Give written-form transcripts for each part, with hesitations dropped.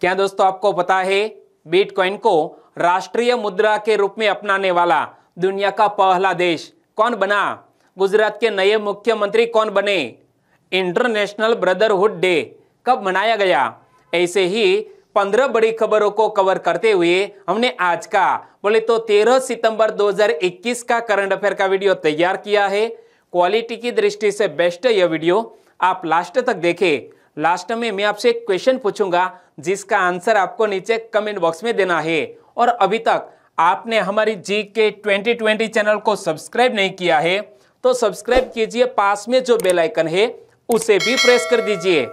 क्या दोस्तों आपको पता है बिटकॉइन को राष्ट्रीय मुद्रा के रूप में अपनाने वाला दुनिया का पहला देश कौन बना? गुजरात के नए मुख्यमंत्री कौन बने? इंटरनेशनल ब्रदरहुड डे कब मनाया गया? ऐसे ही 15 बड़ी खबरों को कवर करते हुए हमने आज का बोले तो 13 सितंबर 2021 का करंट अफेयर का वीडियो तैयार किया है। क्वालिटी की दृष्टि से बेस्ट है यह वीडियो, आप लास्ट तक देखें। लास्ट में मैं आपसे एक क्वेश्चन पूछूंगा जिसका आंसर आपको नीचे कमेंट बॉक्स में देना है। और अभी तक आपने हमारी जीके 2020 चैनल को सब्सक्राइब नहीं किया है तो सब्सक्राइब कीजिए, पास में जो बेल आइकन है उसे भी प्रेस कर दीजिए,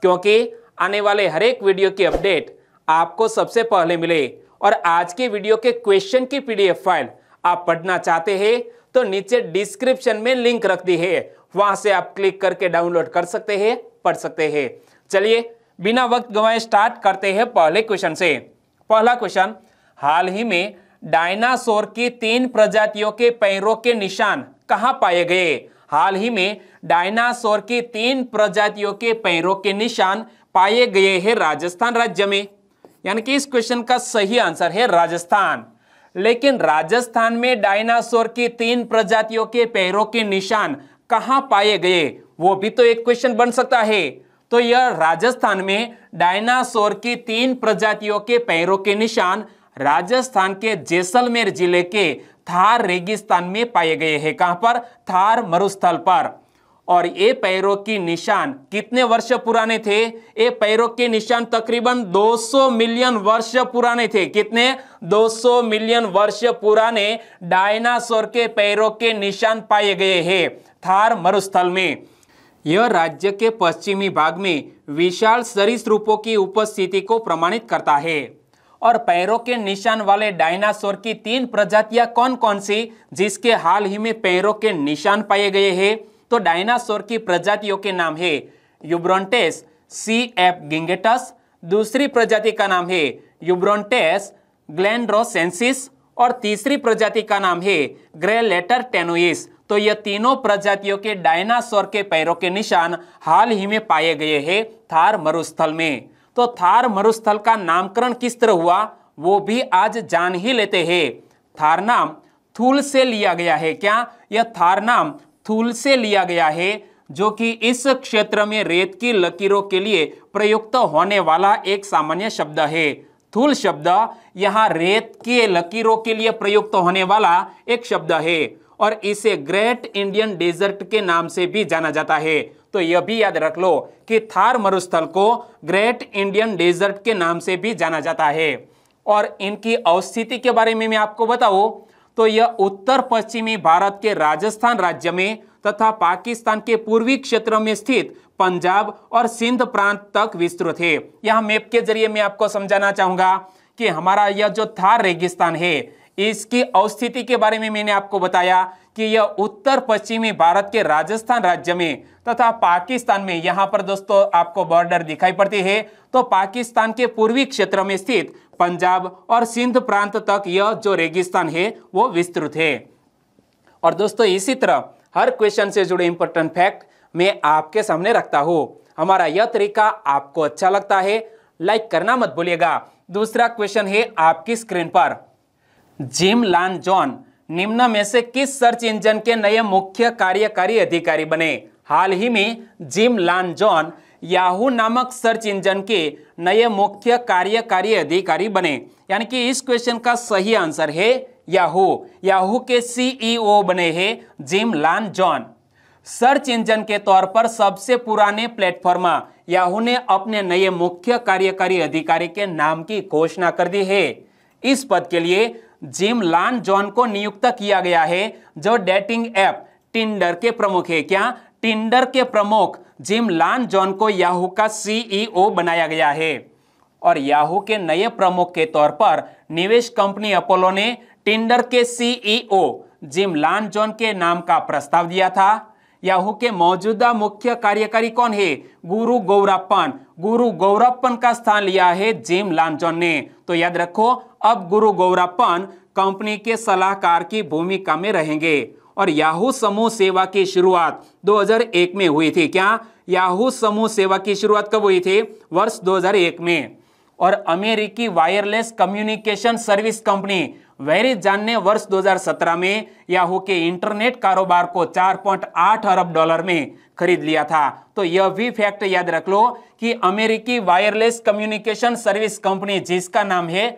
क्योंकि आने वाले हर एक वीडियो की अपडेट आपको सबसे पहले मिले। और आज के वीडियो के क्वेश्चन की पीडीएफ फाइल आप पढ़ना चाहते हैं तो नीचे डिस्क्रिप्शन में लिंक रख दी है, वहां से आप क्लिक करके डाउनलोड कर सकते हैं, पढ़ सकते हैं। चलिए बिना वक्त गंवाए स्टार्ट करते हैं पहले क्वेश्चन से। पहला क्वेश्चन, हाल ही में डायनासोर की 3 प्रजातियों के पैरों के निशान कहां पाए गए? हाल ही में डायनासोर की 3 प्रजातियों के पैरों के निशान पाए गए हैं राजस्थान राज्य में। यानी कि इस क्वेश्चन का सही आंसर है राजस्थान। लेकिन राजस्थान में डायनासोर की 3 प्रजातियों के पैरों के निशान कहां पाए गए, वो भी तो एक क्वेश्चन बन सकता है। तो यह राजस्थान में डायनासोर की 3 प्रजातियों के पैरों के निशान राजस्थान के जैसलमेर जिले के थार रेगिस्तान में पाए गए हैं। कहां पर? थार मरुस्थल पर। और ये पैरों की निशान कितने वर्ष पुराने थे? ये पैरों के निशान तकरीबन 200 मिलियन वर्ष पुराने थे। कितने? 200 मिलियन वर्ष पुराने डायनासोर के पैरों के निशान पाए गए हैं थार मरुस्थल में। यह राज्य के पश्चिमी भाग में विशाल सरीसृपों की उपस्थिति को प्रमाणित करता है। और पैरों के निशान वाले डायनासोर की 3 प्रजातियां कौन कौन सी जिसके हाल ही में पैरों के निशान पाए गए हैं? तो डायनासोर की प्रजातियों के नाम है यूब्रोंटेस सीएफ गिंगेटस, दूसरी प्रजाति का नाम है यूब्रोंटेस ग्लैंड्रोसेंसिस और तीसरी प्रजाति का नाम है ग्रेलेटर टेनुइस। तो यह तीनों प्रजातियों के डायनासोर के पैरों के निशान हाल ही में पाए गए हैं थार मरुस्थल में। तो थार मरुस्थल का नामकरण किस तरह हुआ वो भी आज जान ही लेते हैं। थार नाम थूल से लिया गया है। क्या? यह थार नाम थूल से लिया गया है, जो कि इस क्षेत्र में रेत की लकीरों के लिए प्रयुक्त होने वाला एक सामान्य शब्द है। थूल शब्द यहाँ रेत के लकीरों के लिए प्रयुक्त होने वाला एक शब्द है और इसे ग्रेट इंडियन डेजर्ट के नाम से भी जाना जाता है। तो यह भी याद रख लो कि थार मरुस्थल को ग्रेट इंडियन डेजर्ट के नाम से भी जाना जाता है। और इनकी अवस्थिति के बारे में मैं आपको बताऊं तो यह उत्तर पश्चिमी भारत के राजस्थान राज्य में तथा पाकिस्तान के पूर्वी क्षेत्र में स्थित पंजाब और सिंध प्रांत तक विस्तृत है। यह मैप के जरिए मैं आपको समझाना चाहूंगा कि हमारा यह जो थार रेगिस्तान है इसकी अवस्थिति के बारे में मैंने आपको बताया कि यह उत्तर पश्चिमी भारत के राजस्थान राज्य में तथा पाकिस्तान में, यहाँ पर दोस्तों आपको बॉर्डर दिखाई पड़ती है, तो पाकिस्तान के पूर्वी क्षेत्र में स्थित पंजाब और सिंध प्रांत तक यह जो रेगिस्तान है वो विस्तृत है। और दोस्तों इसी तरह हर क्वेश्चन से जुड़े इंपॉर्टेंट फैक्ट मैं आपके सामने रखता हूं। हमारा यह तरीका आपको अच्छा लगता है, लाइक करना मत भूलिएगा। दूसरा क्वेश्चन है आपकी स्क्रीन पर, जिम लान जॉन निम्न में से किस सर्च इंजन के नए मुख्य कार्यकारी अधिकारी बने? हाल ही में जिम लान जॉन याहू नामक सर्च इंजन के नए मुख्य कार्यकारी अधिकारी बने। यानी कि इस क्वेश्चन का सही आंसर है याहू। याहू के सीईओ बने हैं जिम लान जॉन। सर्च इंजन के तौर पर सबसे पुराने प्लेटफॉर्म याहू ने अपने नए मुख्य कार्यकारी अधिकारी के नाम की घोषणा कर दी है। इस पद के लिए जिम लान जॉन को नियुक्त किया गया है, जो डेटिंग ऐप टिंडर के प्रमुख है। क्या? टिंडर के प्रमुख जिम लान जॉन को याहू का सीईओ बनाया गया है। और याहू के नए प्रमुख के तौर पर निवेश कंपनी अपोलो ने टिंडर के सीईओ जिम लान जॉन के नाम का प्रस्ताव दिया था। याहू के मौजूदा मुख्य कार्यकारी कौन है? गुरु गौरप्पन। गुरु गौरप्पन का स्थान लिया है जिम लान जॉन ने। तो याद रखो, अब गुरु गौरप्पन कंपनी के सलाहकार की भूमिका में रहेंगे। और याहू समूह सेवा की शुरुआत 2001 में हुई थी। क्या? याहू समूह सेवा की शुरुआत कब हुई थी? वर्ष 2001 में। और अमेरिकी वायरलेस कम्युनिकेशन सर्विस कंपनी वेरिजान ने वर्ष 2017 में याहू के इंटरनेट कारोबार को 4.8 अरब डॉलर में खरीद लिया था। तो यह भी फैक्ट याद रख लो कि अमेरिकी वायरलेस कम्युनिकेशन सर्विस कंपनी जिसका नाम है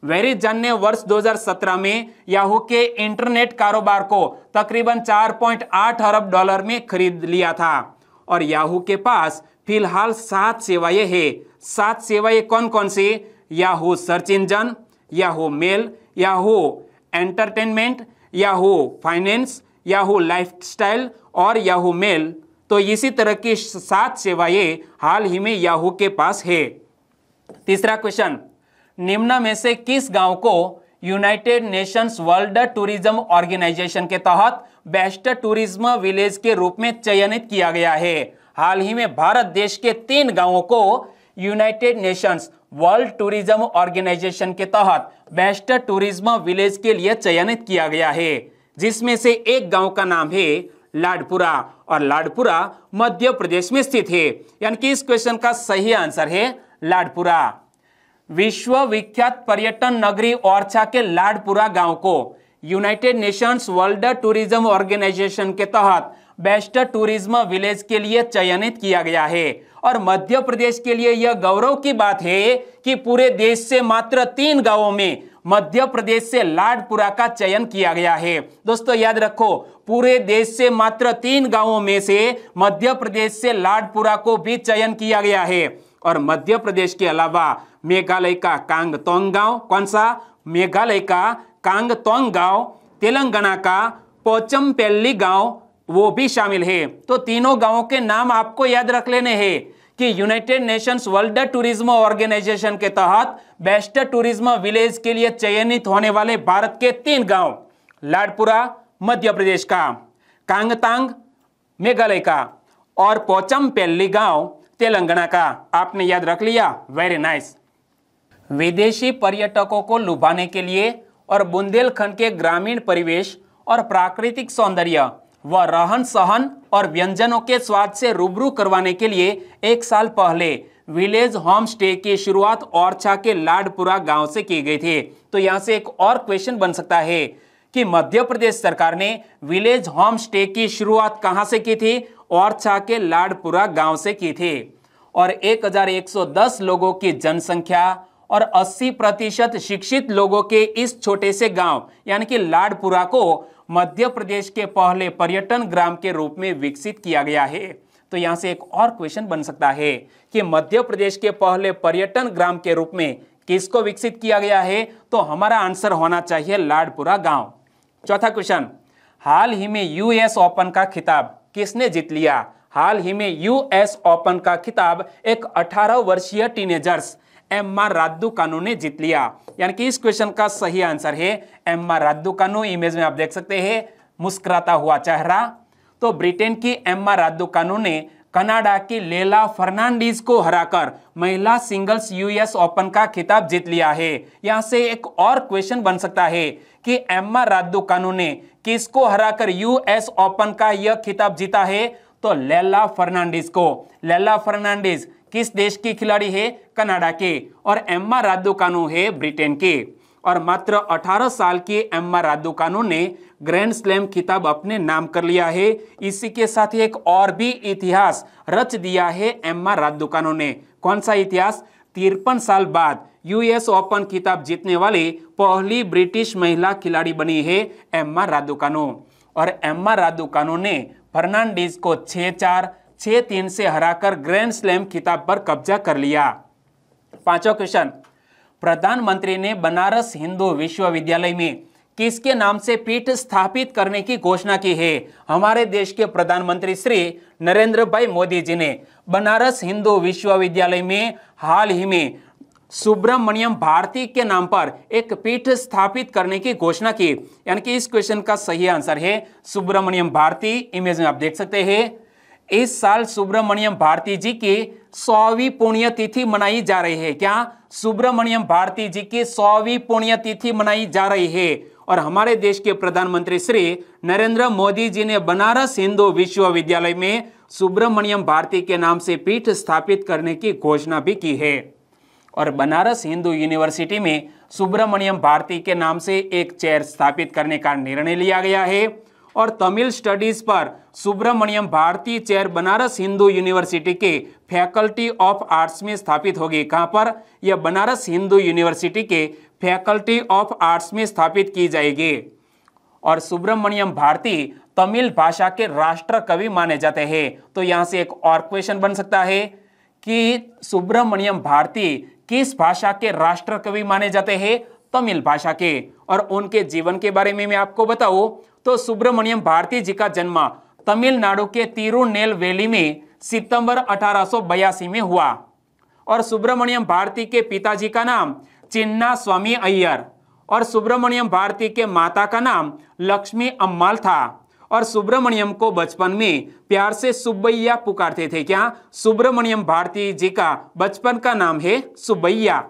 वेरिजान ने वर्ष 2017 में याहू के इंटरनेट कारोबार को तकरीबन 4.8 अरब डॉलर में खरीद लिया था। और याहू के पास फिलहाल 7 सेवाएं हैं। 7 सेवाएं कौन कौन सी? Yahoo search engine, Yahoo mail, Yahoo entertainment, Yahoo finance, Yahoo lifestyle और याहू मेल। तो इसी तरह की 7 सेवाएं हाल ही में याहू के पास है। तीसरा क्वेश्चन, निम्न में से किस गांव को United Nations World Tourism Organization के तहत बेस्ट टूरिज्म विलेज के रूप में चयनित किया गया है? हाल ही में भारत देश के 3 गांवों को United Nations World Tourism Organization के तहत बेस्ट टूरिज्म विलेज के लिए चयनित किया गया है, जिसमें से एक गांव का नाम है लाडपुरा और लाडपुरा मध्य प्रदेश में स्थित है। यानी कि इस क्वेश्चन का सही आंसर है लाडपुरा। विश्व विख्यात पर्यटन नगरी ओरछा के लाडपुरा गांव को United Nations World Tourism Organization के तहत बेस्ट टूरिज्म विलेज के लिए चयनित किया गया है। और मध्य प्रदेश के लिए यह गौरव की बात है कि पूरे देश से मात्र 3 गांवों में मध्य प्रदेश से लाडपुरा का चयन किया गया है। दोस्तों याद रखो, पूरे देश से मात्र 3 गांवों में से मध्य प्रदेश से लाडपुरा को भी चयन किया गया है। और मध्य प्रदेश के अलावा मेघालय का कांगतोंग गांव, कौन सा? मेघालय का कांगतोंग गांव, तेलंगाना का पोचमपल्ली गांव वो भी शामिल है। तो तीनों गांवों के नाम आपको याद रख लेने हैं कि United Nations World Tourism Organization के तहत बेस्ट टूरिज्म विलेज के लिए चयनित होने वाले भारत के 3 गांव, लाडपुरा मध्य प्रदेश का, कांगतांग मेघालय का और पोचमपल्ली गांव तेलंगाना का। आपने याद रख लिया, वेरी नाइस। विदेशी पर्यटकों को लुभाने के लिए और बुंदेलखंड के ग्रामीण परिवेश और प्राकृतिक सौंदर्य व रहन सहन और व्यंजनों के स्वाद से रूबरू करवाने के लिए 1 साल पहले विलेज होम स्टे की शुरुआत ओरछा के लाडपुरा गांव से की गई थी। तो यहां से एक और क्वेश्चन बन सकता है कि मध्य प्रदेश सरकार ने विलेज होम स्टे की शुरुआत कहां से की थी? ओरछा के लाडपुरा गांव से की थी। और 1110 लोगों की जनसंख्या और 80% शिक्षित लोगों के इस छोटे से गांव यानी कि लाडपुरा को मध्य प्रदेश के पहले पर्यटन ग्राम के रूप में विकसित किया गया है। तो यहां से एक और क्वेश्चन बन सकता है कि मध्य प्रदेश के पहले पर्यटन ग्राम के रूप में किसको विकसित किया गया है? तो हमारा आंसर होना चाहिए लाडपुरा गांव। चौथा क्वेश्चन, हाल ही में यूएस ओपन का खिताब किसने जीत लिया? हाल ही में यूएस ओपन का खिताब एक 18 वर्षीय टीनेजर्स एम्मा रादुकानु ने जीत लिया। यानी कि इस क्वेश्चन का सही आंसर है एम्मा रादुकानु। इमेज में आप देख सकते हैं मुस्कुराता हुआ चेहरा। तो ब्रिटेन की एम्मा रादुकानु ने कनाडा की लेला फर्नांडीज को हराकर महिला सिंगल्स यूएस ओपन का खिताब जीत लिया है। यहां से एक और क्वेश्चन बन सकता है कि एम्मा रादुकानु ने किसको हराकर यूएस ओपन का यह खिताब जीता है? तो लेला फर्नांडीज को। लेला फर्नांडीज किस देश की खिलाड़ी है? कनाडा के। और एम्मा रादुकानु है ब्रिटेन की। और मात्र 18 साल की एम्मा रादुकानु ने ग्रैंड स्लैम खिताब अपने नाम कर लिया है। इसी के साथ ही एक और भी इतिहास रच दिया है एम्मा रादुकानु ने। कौन सा इतिहास? 53 साल बाद यूएस ओपन खिताब जीतने वाली पहली ब्रिटिश महिला खिलाड़ी बनी है एम्मा रादुकानु। और एम्मा रादुकानु ने फर्नांडीज को 6-4, 6-3 से हराकर ग्रैंड स्लैम खिताब पर कब्जा कर लिया। पांचवा क्वेश्चन, प्रधानमंत्री ने बनारस हिंदू विश्वविद्यालय में किसके नाम से पीठ स्थापित करने की घोषणा की है? हमारे देश के प्रधानमंत्री श्री नरेंद्र भाई मोदी जी ने बनारस हिंदू विश्वविद्यालय में हाल ही में सुब्रमण्यम भारती के नाम पर एक पीठ स्थापित करने की घोषणा की। यानी कि इस क्वेश्चन का सही आंसर है सुब्रमण्यम भारती। इमेज में आप देख सकते हैं इस साल सुब्रमण्यम भारती जी की 100वीं पुण्यतिथि मनाई जा रही है। क्या? सुब्रमण्यम भारती जी की 100वीं पुण्यतिथि मनाई जा रही है। और हमारे देश के प्रधानमंत्री श्री नरेंद्र मोदी जी ने बनारस हिंदू विश्वविद्यालय में सुब्रमण्यम भारती के नाम से पीठ स्थापित करने की घोषणा भी की है। और बनारस हिंदू यूनिवर्सिटी में सुब्रमण्यम भारती के नाम से एक चेयर स्थापित करने का निर्णय लिया गया है। और तमिल स्टडीज पर सुब्रमण्यम भारती चेयर बनारस हिंदू यूनिवर्सिटी के फैकल्टी ऑफ आर्ट्स में स्थापित होगी। कहां पर? यह बनारस हिंदू यूनिवर्सिटी के फैकल्टी ऑफ आर्ट्स में स्थापित की जाएगी। और सुब्रमण्यम भारती तमिल भाषा के राष्ट्र कवि माने जाते हैं। तो यहां से एक और क्वेश्चन बन सकता है कि सुब्रमण्यम भारती किस भाषा के राष्ट्र कवि माने जाते हैं? तमिल भाषा के। और उनके जीवन के बारे में मैं आपको बताऊं तो सुब्रमण्यम भारती जी का जन्म तमिलनाडु के तिरुनेलवेली में सितंबर 1882 में हुआ। और सुब्रमण्यम भारती के पिताजी का नाम चिन्ना स्वामी अय्यर और सुब्रमण्यम भारती के माता का नाम लक्ष्मी अम्माल था। और सुब्रमण्यम को बचपन में प्यार से सुब्बैया पुकारते थे। क्या? सुब्रमण्यम भारती जी का बचपन का नाम है सुब्बैया।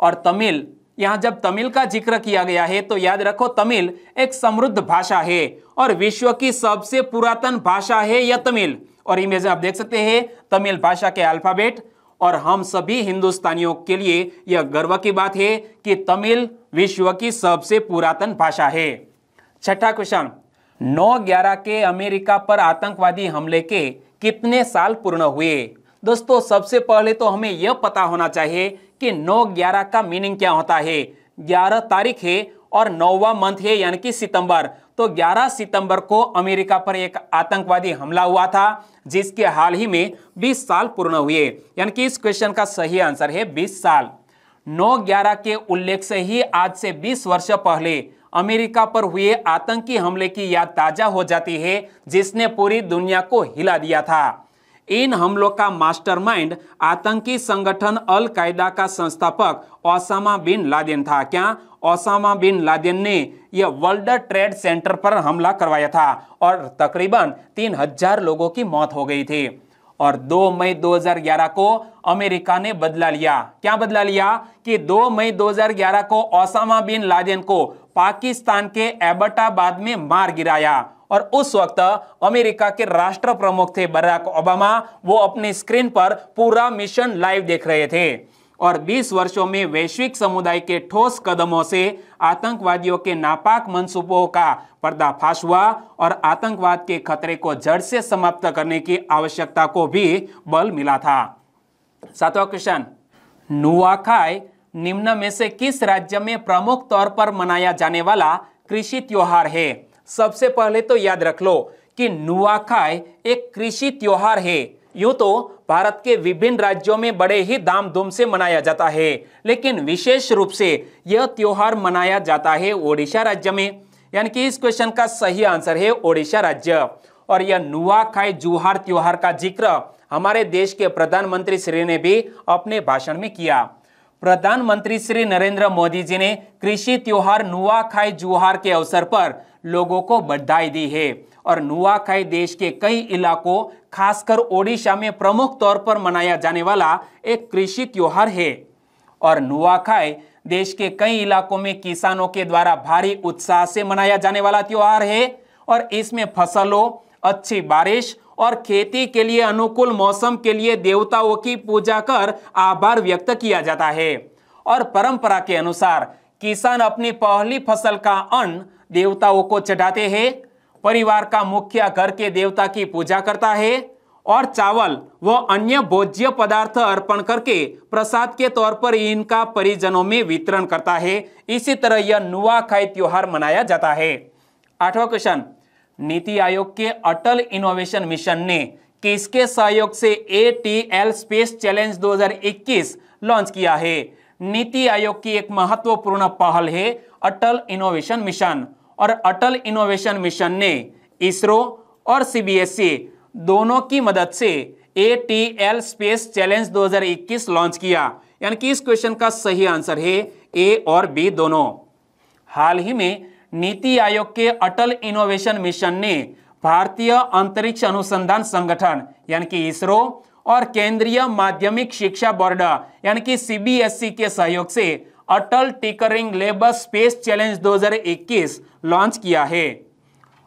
और तमिल, यहां जब तमिल का जिक्र किया गया है तो याद रखो तमिल एक समृद्ध भाषा है और विश्व की सबसे पुरातन भाषा है यह तमिल। और इमेज आप देख सकते हैं तमिल भाषा के अल्फाबेट। और हम सभी हिंदुस्तानियों के लिए यह गर्व की बात है कि तमिल विश्व की सबसे पुरातन भाषा है। छठा क्वेश्चन, 9/11 के अमेरिका पर आतंकवादी हमले के कितने साल पूर्ण हुए? दोस्तों सबसे पहले तो हमें यह पता होना चाहिए कि 9/11 का मीनिंग क्या होता है। 11 तारीख है और 9वां मंथ है यानी कि सितंबर। तो 11 सितंबर को अमेरिका पर एक आतंकवादी हमला हुआ था जिसके हाल ही में 20 साल पूर्ण हुए। यानी कि इस क्वेश्चन का सही आंसर है 20 साल। 9/11 के उल्लेख से ही आज से 20 वर्ष पहले अमेरिका पर हुए आतंकी हमले की याद ताजा हो जाती है जिसने पूरी दुनिया को हिला दिया था। इन हमलों का मास्टरमाइंड आतंकी संगठन अल कायदा का संस्थापक ओसामा बिन लादेन था। क्या? ओसामा बिन लादेन ने यह वर्ल्ड ट्रेड सेंटर पर हमला करवाया था और तकरीबन 3000 लोगों की मौत हो गई थी। और 2 मई 2011 को अमेरिका ने बदला लिया। क्या बदला लिया? कि 2 मई 2011 को ओसामा बिन लादेन को पाकिस्तान के एबटाबाद में मार गिराया। और उस वक्त अमेरिका के राष्ट्र प्रमुख थे बराक ओबामा। वो अपनी स्क्रीन पर पूरा मिशन लाइव देख रहे थे। और 20 वर्षों में वैश्विक समुदाय के ठोस कदमों से आतंकवादियों के नापाक मंसूबों का पर्दाफाश हुआ और आतंकवाद के खतरे को जड़ से समाप्त करने की आवश्यकता को भी बल मिला था। 7वां क्वेश्चन, नुआखाई निम्न में से किस राज्य में प्रमुख तौर पर मनाया जाने वाला कृषि त्योहार है? सबसे पहले तो याद रख लो कि नुआखाई एक कृषि त्योहार है। यूं तो भारत के विभिन्न राज्यों में बड़े ही धामधूम से मनाया जाता है, लेकिन विशेष रूप से यह त्योहार मनाया जाता है ओडिशा राज्य में। यानी कि इस क्वेश्चन का सही आंसर है ओडिशा राज्य। और यह नुआखाई जुहार त्योहार का जिक्र हमारे देश के प्रधानमंत्री श्री ने भी अपने भाषण में किया। प्रधानमंत्री श्री नरेंद्र मोदी जी ने कृषि त्योहार नुआखाई जुहार के अवसर पर लोगों को बधाई दी है। और नुआखाई देश के कई इलाकों खासकर ओडिशा में प्रमुख तौर पर मनाया जाने वाला एक कृषि त्योहार है। और नुआखाई देश के कई इलाकों में किसानों के द्वारा भारी उत्साह से मनाया जाने वाला त्योहार है। और इसमें फसलों, अच्छी बारिश और खेती के लिए अनुकूल मौसम के लिए देवताओं की पूजा कर आभार व्यक्त किया जाता है। और परंपरा के अनुसार किसान अपनी पहली फसल का अन्न देवताओं को चढ़ाते हैं, परिवार का मुखिया घर के देवता की पूजा करता है और चावल व अन्य भोज्य पदार्थ अर्पण करके प्रसाद के तौर पर इनका परिजनों में वितरण करता है। इसी तरह यह नुआखाई त्योहार मनाया जाता है। 8वां क्वेश्चन, नीति आयोग के अटल इनोवेशन मिशन ने किसके सहयोग से ATL स्पेस चैलेंज 2021 लॉन्च किया है? नीति आयोग की एक महत्वपूर्ण पहल है अटल इनोवेशन मिशन। और अटल इनोवेशन मिशन ने इसरो और CBSE दोनों की मदद से ATL स्पेस चैलेंज 2021 लॉन्च किया। यानी कि इस क्वेश्चन का सही आंसर है A और B दोनों। हाल ही में नीति आयोग के अटल इनोवेशन मिशन ने भारतीय अंतरिक्ष अनुसंधान संगठन यानी कि इसरो और केंद्रीय माध्यमिक शिक्षा बोर्ड यानी कि CBSE के सहयोग से Atal tinkering lab space challenge 2021 launch किया है।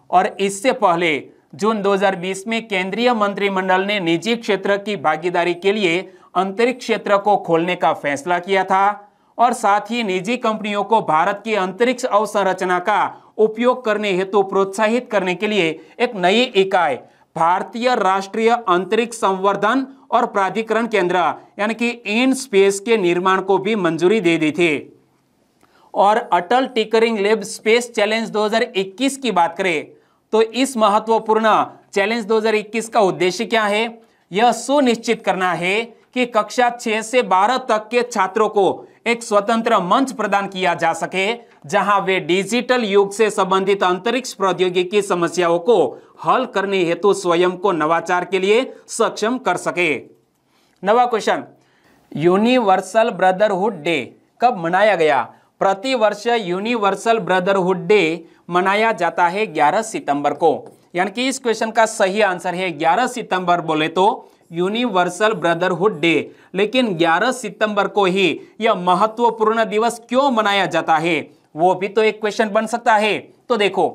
और इससे पहले जून 2020 में केंद्रीय मंत्रिमंडल ने निजी क्षेत्र की भागीदारी के लिए अंतरिक्ष क्षेत्र को खोलने का फैसला किया था और साथ ही निजी कंपनियों को भारत की अंतरिक्ष अवसंरचना का उपयोग करने हेतु प्रोत्साहित करने के लिए एक नई इकाई भारतीय राष्ट्रीय अंतरिक्ष संवर्धन और प्राधिकरण केंद्र यानी कि इन स्पेस के निर्माण को भी मंजूरी दे दी थी। और अटल टिकरिंग लैब स्पेस चैलेंज 2021 की बात करें तो इस महत्वपूर्ण चैलेंज 2021 का उद्देश्य क्या है? यह सुनिश्चित करना है कि कक्षा 6 से 12 तक के छात्रों को एक स्वतंत्र मंच प्रदान किया जा सके जहां वे डिजिटल युग से संबंधित अंतरिक्ष प्रौद्योगिकी समस्याओं को हल करने हेतु स्वयं को नवाचार के लिए सक्षम कर सके। नवा क्वेश्चन, यूनिवर्सल ब्रदरहुड डे कब मनाया गया? प्रतिवर्ष यूनिवर्सल ब्रदरहुड डे मनाया जाता है 11 सितंबर को, यानी कि इस क्वेश्चन का सही आंसर है 11 सितंबर बोले तो यूनिवर्सल ब्रदरहुड डे। लेकिन 11 सितंबर को ही यह महत्वपूर्ण दिवस क्यों मनाया जाता है, वो भी तो एक क्वेश्चन बन सकता है। तो देखो,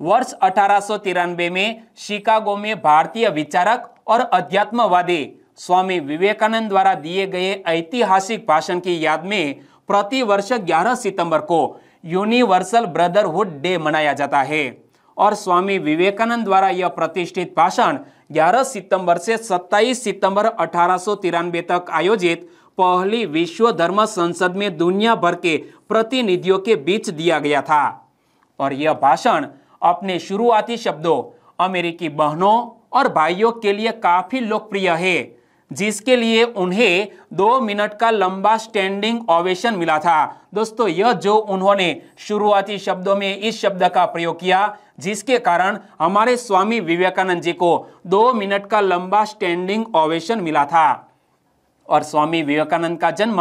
वर्ष 1893 में शिकागो में भारतीय विचारक और अध्यात्मवादी स्वामी विवेकानंद द्वारा दिए गए ऐतिहासिक भाषण की याद में प्रतिवर्ष 11 सितंबर को यूनिवर्सल ब्रदरहुड डे मनाया जाता है। और स्वामी विवेकानंद द्वारा यह प्रतिष्ठित भाषण 11 सितंबर से 27 सितंबर 1893 तक आयोजित पहली विश्व धर्म संसद में दुनिया भर के प्रतिनिधियों के बीच दिया गया था। और यह भाषण अपने शुरुआती शब्दों अमेरिकी बहनों और भाइयों के लिए काफी लोकप्रिय है, जिसके लिए उन्हें 2 मिनट का लंबा स्टैंडिंग ओवेशन मिला था। दोस्तों, यह जो उन्होंने शुरुआती शब्दों में इस शब्द का प्रयोग किया, जिसके कारण हमारे स्वामी विवेकानंद जी को 2 मिनट का लंबा स्टैंडिंग ओवेशन मिला था। और स्वामी विवेकानंद का जन्म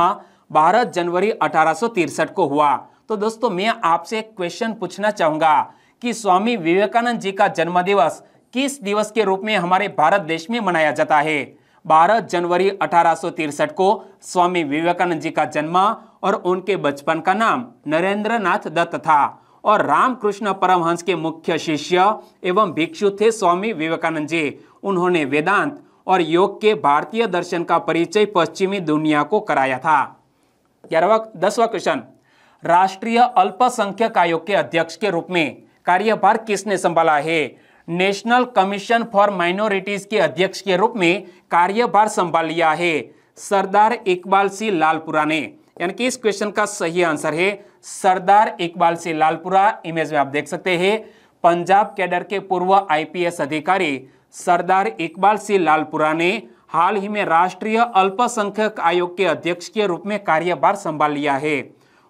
12 जनवरी 1863 को हुआ। तो दोस्तों, मैं आपसे एक क्वेश्चन पूछना चाहूंगा कि स्वामी विवेकानंद जी का जन्मदिवस किस दिवस के रूप में हमारे भारत देश में मनाया जाता है? 12 जनवरी 1863 को स्वामी विवेकानंद जी का जन्म और उनके बचपन का नाम नरेंद्र नाथ दत्त था और रामकृष्ण परमहंस के मुख्य शिष्य एवं भिक्षु थे स्वामी विवेकानंद जी। उन्होंने वेदांत और योग के भारतीय दर्शन का परिचय पश्चिमी दुनिया को कराया था। 10वां क्वेश्चन, राष्ट्रीय अल्पसंख्यक आयोग के अध्यक्ष के रूप में कार्यभार किसने संभाला है? नेशनल कमीशन फॉर माइनॉरिटीज के अध्यक्ष के रूप में कार्यभार संभाल लिया है सरदार इकबाल सिंह लालपुरा ने, यानी कि इस क्वेश्चन का सही आंसर है सरदार इकबाल सिंह लालपुरा। इमेज में आप देख सकते हैं, पंजाब कैडर के पूर्व आईपीएस अधिकारी सरदार इकबाल सिंह लालपुरा ने हाल ही में राष्ट्रीय अल्पसंख्यक आयोग के अध्यक्ष के रूप में कार्यभार संभाल लिया है।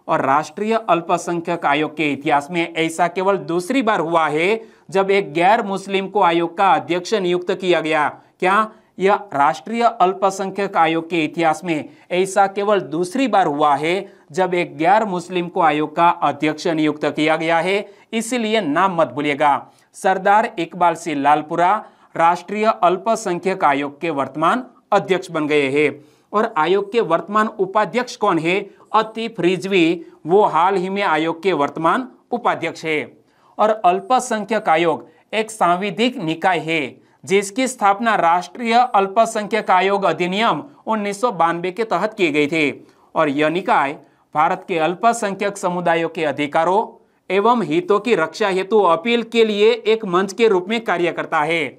और राष्ट्रीय अल्पसंख्यक आयोग के इतिहास में ऐसा केवल दूसरी बार हुआ है जब एक गैर मुस्लिम को आयोग का अध्यक्ष नियुक्त किया गया। क्या यह राष्ट्रीय अल्पसंख्यक आयोग के इतिहास में ऐसा केवल दूसरी बार हुआ है जब एक गैर मुस्लिम को आयोग का अध्यक्ष नियुक्त किया गया है? इसलिए नाम मत भूलिएगा। सरदार इकबाल सिंह लालपुरा राष्ट्रीय अल्पसंख्यक आयोग के वर्तमान अध्यक्ष बन गए हैं। और आयोग के वर्तमान उपाध्यक्ष कौन है? आतिफ रिजवी, वो हाल ही में आयोग के वर्तमान उपाध्यक्ष है। और अल्पसंख्यक आयोग एक सांविधिक निकाय है जिसकी स्थापना राष्ट्रीय अल्पसंख्यक आयोग अधिनियम 1992 के तहत की गई थी। और यह निकाय भारत के अल्पसंख्यक समुदायों के अधिकारों एवं हितों की रक्षा हेतु अपील के लिए एक मंच के रूप में कार्य करता है।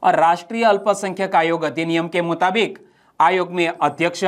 और राष्ट्रीय अल्पसंख्यक आयोग अधिनियम के मुताबिक आयोग में अध्यक्ष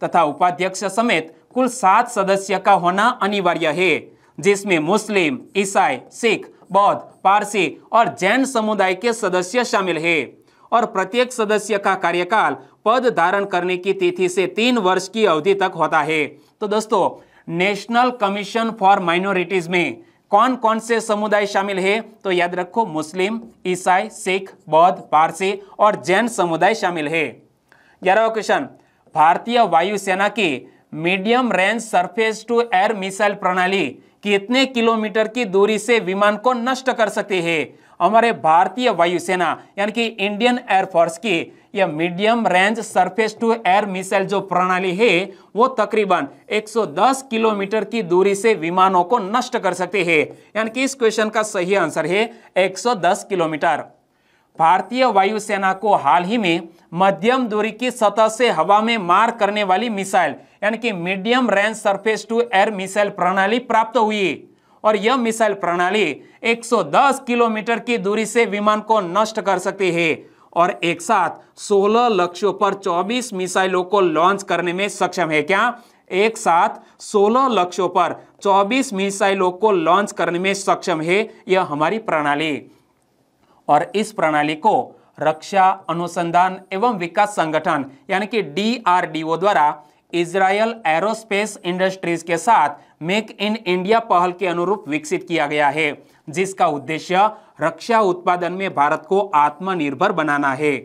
तथा उपाध्यक्ष समेत कुल 7 सदस्य का होना अनिवार्य है, जिसमें मुस्लिम, ईसाई, सिख, बौद्ध, पारसी और जैन समुदाय के सदस्य शामिल है। और प्रत्येक सदस्य का कार्यकाल पद धारण करने की तिथि से 3 वर्ष की अवधि तक होता है। तो दोस्तों, नेशनल कमीशन फॉर माइनॉरिटीज में कौन कौन से समुदाय शामिल है? तो याद रखो, मुस्लिम, ईसाई, सिख, बौद्ध, पारसी और जैन समुदाय शामिल है। 11वां क्वेश्चन, भारतीय वायुसेना की medium range surface to air missile प्रणाली कितने किलोमीटर की दूरी से विमान को नष्ट कर सकती है? हमारे भारतीय वायुसेना यानी कि इंडियन एयरफोर्स की यह medium range surface to air missile जो प्रणाली है वो तकरीबन 110 किलोमीटर की दूरी से विमानों को नष्ट कर सकते हैं। यानी कि इस क्वेश्चन का सही आंसर है 110 किलोमीटर। भारतीय वायुसेना को हाल ही में मध्यम दूरी की सतह से हवा में मार करने वाली मिसाइल यानी कि medium range surface to air missile प्रणाली प्राप्त हुई और यह मिसाइल प्रणाली 110 किलोमीटर की दूरी से विमान को नष्ट कर सकती है और एक साथ 16 लक्ष्यों पर 24 मिसाइलों को लॉन्च करने में सक्षम है। क्या? एक साथ 16 लक्ष्यों पर 24 मिसाइलों को लॉन्च करने में सक्षम है यह हमारी प्रणाली। और इस प्रणाली को रक्षा अनुसंधान एवं विकास संगठन यानी कि DRDO द्वारा इजरायल एरोस्पेस इंडस्ट्रीज के साथ मेक इन इंडिया पहल के अनुरूप विकसित किया गया है, जिसका उद्देश्य रक्षा उत्पादन में भारत को आत्मनिर्भर बनाना है।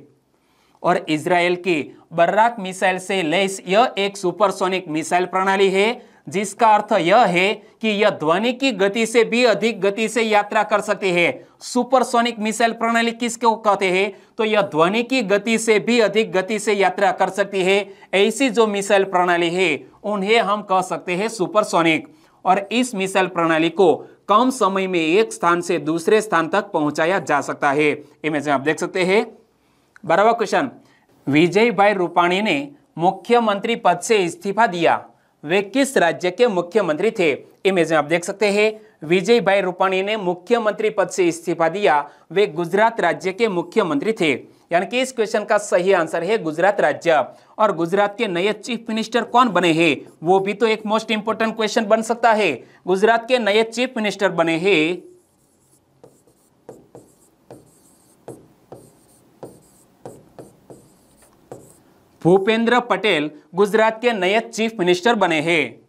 और इजरायल की बर्राक मिसाइल से लैस यह एक सुपरसोनिक मिसाइल प्रणाली है, जिसका अर्थ यह है कि यह ध्वनि की गति से भी अधिक गति से यात्रा कर सकती है। सुपरसोनिक मिसाइल प्रणाली किसको कहते हैं? तो यह ध्वनि की गति से भी अधिक गति से यात्रा कर सकती है। ऐसी जो मिसाइल प्रणाली है उन्हें हम कह सकते हैं सुपरसोनिक। और इस मिसाइल प्रणाली को कम समय में एक स्थान से दूसरे स्थान तक पहुंचाया जा सकता है। इमेज में आप देख सकते हैं। 12वां क्वेश्चन, विजय भाई रूपाणी ने मुख्यमंत्री पद से इस्तीफा दिया, वे किस राज्य के मुख्यमंत्री थे? इमेज में आप देख सकते हैं। विजय भाई रूपाणी ने मुख्यमंत्री पद से इस्तीफा दिया, वे गुजरात राज्य के मुख्यमंत्री थे। यानी कि इस क्वेश्चन का सही आंसर है गुजरात राज्य। और गुजरात के नए चीफ मिनिस्टर कौन बने हैं वो भी तो एक मोस्ट इंपोर्टेंट क्वेश्चन बन सकता है। गुजरात के नए चीफ मिनिस्टर बने हैं भूपेंद्र पटेल, गुजरात के नए चीफ मिनिस्टर बने हैं।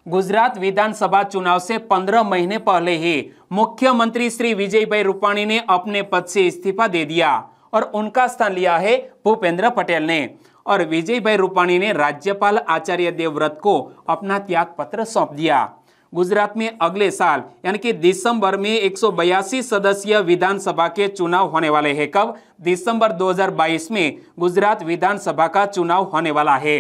गुजरात विधानसभा चुनाव से 15 महीने पहले ही मुख्यमंत्री श्री विजय भाई रूपाणी ने अपने पद से इस्तीफा दे दिया और उनका स्थान लिया है भूपेंद्र पटेल ने। और विजय भाई रूपाणी ने राज्यपाल आचार्य देवव्रत को अपना त्याग पत्र सौंप दिया। गुजरात में अगले साल यानी कि दिसंबर में 182 सदस्यीय विधानसभा के चुनाव होने वाले हैं। कब? दिसंबर 2022 में गुजरात विधानसभा का चुनाव होने वाला है।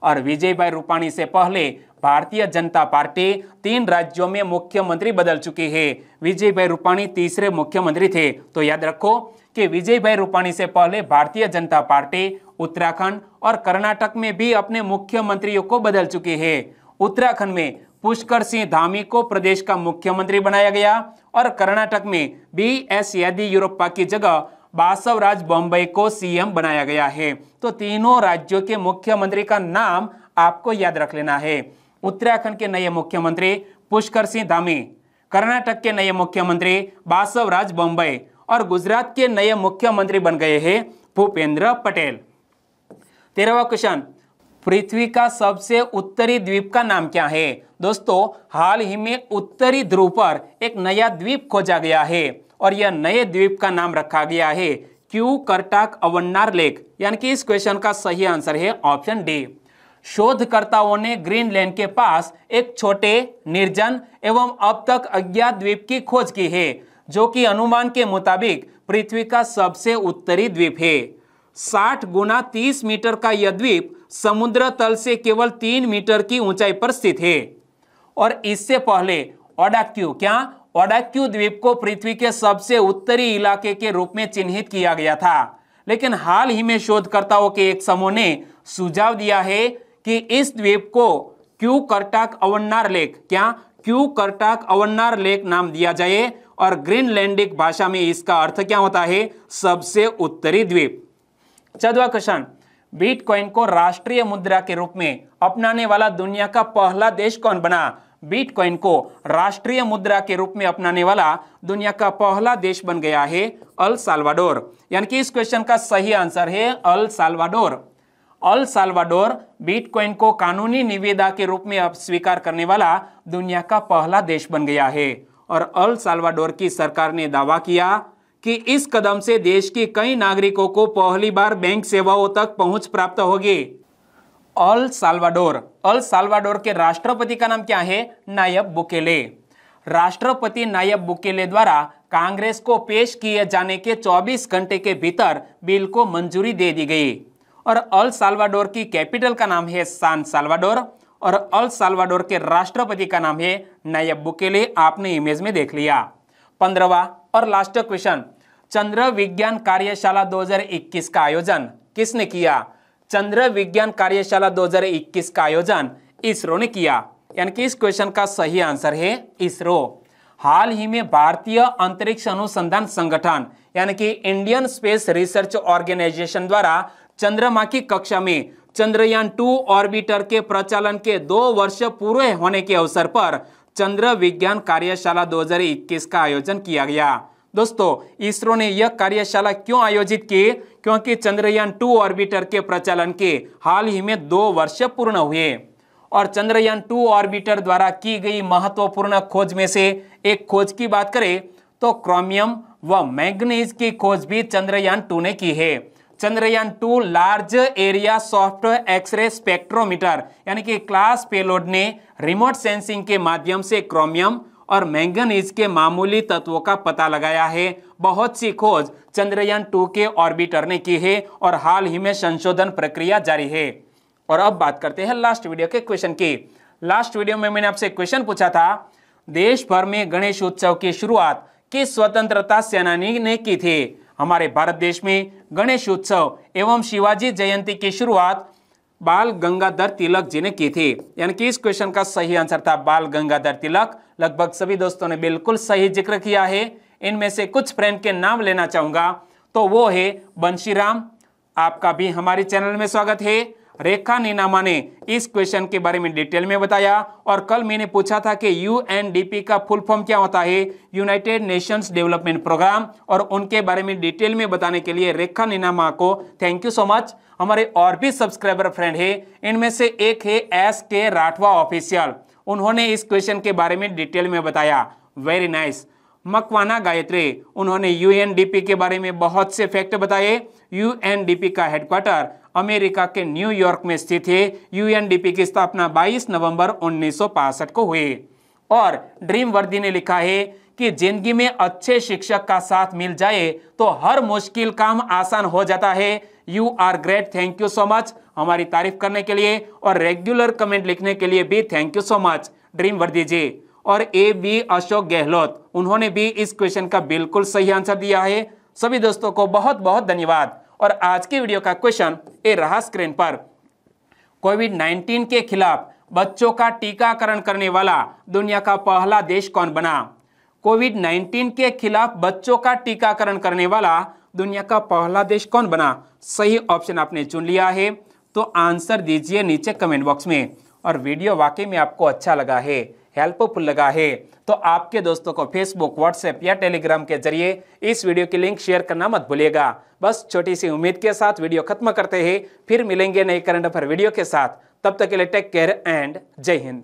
और विजय भाई रूपाणी से पहले भारतीय जनता पार्टी 3 राज्यों में मुख्यमंत्री बदल चुकी है। विजय भाई रूपाणी तीसरे मुख्यमंत्री थे। तो याद रखो कि विजय भाई रूपाणी से पहले भारतीय जनता पार्टी उत्तराखंड और कर्नाटक में भी अपने मुख्यमंत्रियों को बदल चुकी है। उत्तराखंड में पुष्कर सिंह धामी को प्रदेश का मुख्यमंत्री बनाया गया और कर्नाटक में BS येदियुरप्पा की जगह बासवराज बोम्मई को CM बनाया गया है। तो तीनों राज्यों के मुख्यमंत्री का नाम आपको याद रख लेना है। उत्तराखंड के नए मुख्यमंत्री पुष्कर सिंह धामी, कर्नाटक के नए मुख्यमंत्री बासवराज बोम्मई और गुजरात के नए मुख्यमंत्री बन गए हैं भूपेंद्र पटेल। 13वां क्वेश्चन, पृथ्वी का सबसे उत्तरी द्वीप का नाम क्या है? दोस्तों, हाल ही में उत्तरी ध्रुव पर एक नया द्वीप खोजा गया है और यह नए द्वीप का नाम रखा गया है क्यू करटाक अवन्नार लेक। यानी कि इस क्वेश्चन का सही आंसर है ऑप्शन डी। शोधकर्ताओं ने ग्रीनलैंड के पास एक छोटे, निर्जन एवं अब तक अज्ञात द्वीप की खोज की है, जो कि अनुमान के मुताबिक पृथ्वी का सबसे उत्तरी द्वीप है। 60 गुना 30 मीटर का यह द्वीप समुद्र तल से केवल 3 मीटर की ऊंचाई पर स्थित है। और इससे पहले ओडाक्यू द्वीप को पृथ्वी के सबसे उत्तरी इलाके के रूप में चिन्हित किया गया था। लेकिन हाल ही में शोधकर्ताओं के एक समूह ने सुझाव दिया है कि इस द्वीप को क्यू करटाक अवन्नार लेक नाम दिया जाए और ग्रीनलैंडिक भाषा में इसका अर्थ क्या होता है? सबसे उत्तरी द्वीप। 14वां क्वेश्चन, बिटकॉइन को राष्ट्रीय मुद्रा के रूप में अपनाने वाला दुनिया का पहला देश कौन बना? बिटकॉइन को राष्ट्रीय मुद्रा के रूप में अपनाने वाला दुनिया का पहला देश बन गया है अल साल्वाडोर। यानी कि इस क्वेश्चन का सही आंसर है El Salvador. El Salvador bitcoin को कानूनी निविदा के रूप में अब स्वीकार करने वाला दुनिया का पहला देश बन गया है। और अल साल्वाडोर की सरकार ने दावा किया कि इस कदम से देश के कई नागरिकों को पहली बार बैंक सेवाओं तक पहुंच प्राप्त होगी। अल साल्वाडोर के राष्ट्रपति का नाम क्या है? Nayib Bukele. राष्ट्रपति नायब बुकेले द्वारा कांग्रेस को पेश किए जाने के 24 घंटे के भीतर बिल को मंजूरी दे दी गई। और अल साल्वाडोर की कैपिटल का नाम है सान साल्वाडोर और अल साल्वाडोर के राष्ट्रपति का नाम है नायब बुकेले। आपने इमेज में देख लिया। 15वां और लास्ट क्वेश्चन, चंद्र विज्ञान कार्यशाला 2021 का आयोजन किसने किया? चंद्र विज्ञान कार्यशाला 2021 का आयोजन इसरो ने किया, यानी कि इस क्वेश्चन का सही आंसर है इसरो। हाल ही में भारतीय अंतरिक्ष अनुसंधान संगठन यानी कि इंडियन स्पेस रिसर्च ऑर्गेनाइजेशन द्वारा चंद्रमा की कक्षा में चंद्रयान 2 ऑर्बिटर के प्रचालन के 2 वर्ष पूरे होने के अवसर पर चंद्र विज्ञान कार्यशाला 2021 का आयोजन किया गया। दोस्तों, इसरो ने यह कार्यशाला क्यों आयोजित की? क्योंकि चंद्रयान 2 ऑर्बिटर के प्रचालन के हाल ही में 2 वर्ष पूर्ण हुए और चंद्रयान 2 ऑर्बिटर द्वारा की गई महत्वपूर्ण खोज में से एक खोज की बात करें तो क्रोमियम व मैंगनीज की खोज भी चंद्रयान 2 ने की है। Chandrayaan 2 large area soft x ray spectrometer यानी कि क्लास पेलोड ने रिमोट सेंसिंग के माध्यम से क्रोमियम और मैंगनीज के मामूली तत्वों का पता लगाया है। बहुत सी खोज चंद्रयान 2 के ऑर्बिटर ने की है और हाल ही में संशोधन प्रक्रिया जारी है। और अब बात करते हैं लास्ट वीडियो के क्वेश्चन की। लास्ट वीडियो में मैंने आपसे क्वेश्चन पूछा था, देश भर में गणेश उत्सव की शुरुआत किस स्वतंत्रता सेनानी ने की थी? हमारे भारत देश में गणेश उत्सव एवं शिवाजी जयंती की शुरुआत बाल गंगाधर तिलक जी ने की थी, यानी कि इस क्वेश्चन का सही आंसर था बाल गंगाधर तिलक। लगभग सभी दोस्तों ने बिल्कुल सही जिक्र किया है। इनमें से कुछ फ्रेंड के नाम लेना चाहूंगा, तो वो है बंशीराम, आपका भी हमारे चैनल में स्वागत है। रेखा नीनामा ने इस क्वेश्चन के बारे में डिटेल में बताया और कल मैंने पूछा था कि यूएनडीपी का फुल फॉर्म क्या होता है, यूनाइटेड नेशंस डेवलपमेंट प्रोग्राम, और उनके बारे में डिटेल में बताने के लिए रेखा नीनामा को थैंक यू सो मच। हमारे और भी सब्सक्राइबर फ्रेंड है, इनमें से एक है SK राठवा ऑफिशियल, उन्होंने इस क्वेश्चन के बारे में डिटेल में बताया, वेरी नाइस। मकवाना गायत्री, उन्होंने यूएनडीपी के बारे में बहुत से फैक्ट बताए। यूएनडीपी का हेडक्वार्टर अमेरिका के न्यूयॉर्क में स्थित है। यूएनडीपी की स्थापना 22 नवंबर 1965 को हुई। और ड्रीम वर्दी ने लिखा है कि जिंदगी में अच्छे शिक्षक का साथ मिल जाए तो हर मुश्किल काम आसान हो जाता है। You are great, thank you so much हमारी तारीफ करने के लिए और रेगुलर कमेंट लिखने के लिए भी thank you so much dream वर्दी जी। और AB अशोक गहलोत, उन्होंने भी इस क्वेश्चन का बिल्कुल सही आंसर दिया है। सभी दोस्तों को बहुत बहुत धन्यवाद। और आज की वीडियो का क्वेश्चन ये रहा स्क्रीन पर, कोविड-19 के खिलाफ बच्चों का टीकाकरण करने वाला दुनिया का पहला देश कौन बना? कोविड-19 के खिलाफ बच्चों का टीकाकरण करने वाला दुनिया का पहला देश कौन बना? सही ऑप्शन आपने चुन लिया है, तो आंसर दीजिए नीचे कमेंट बॉक्स में। और वीडियो वाकई में आपको अच्छा लगा है, हेल्पफुल लगा है, तो आपके दोस्तों को फेसबुक, व्हाट्सएप या टेलीग्राम के जरिए इस वीडियो की लिंक शेयर करना मत भूलिएगा। बस छोटी सी उम्मीद के साथ वीडियो खत्म करते हैं, फिर मिलेंगे नए करंट अफेयर वीडियो के साथ। तब तक के लिए टेक केयर एंड जय हिंद।